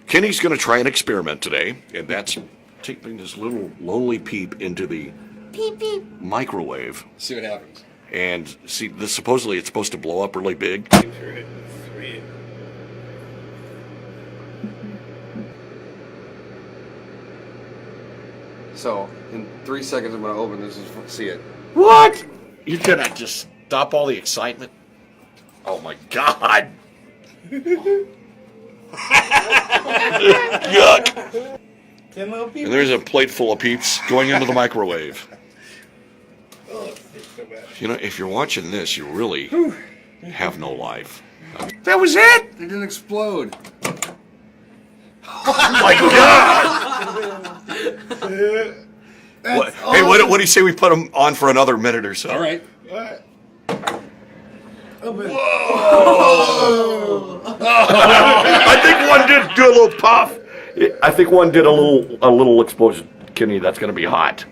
Kenny's going to try an experiment today, and that's taking this little lonely peep into the Peep peep. microwave. See what happens. And see, this supposedly it's supposed to blow up really big. So, in 3 seconds, I'm going to open this and see it. What? You're going to just stop all the excitement? Oh my God. Yuck. 10 little people. And there's a plate full of peeps going into the microwave. You know, if you're watching this, you really have no life. That was it? It didn't explode. Oh my God! Hey, what do you say we put them on for another minute or so? All right. I think one did do a little puff. I think one did a little explosion. Kenny, that's going to be hot.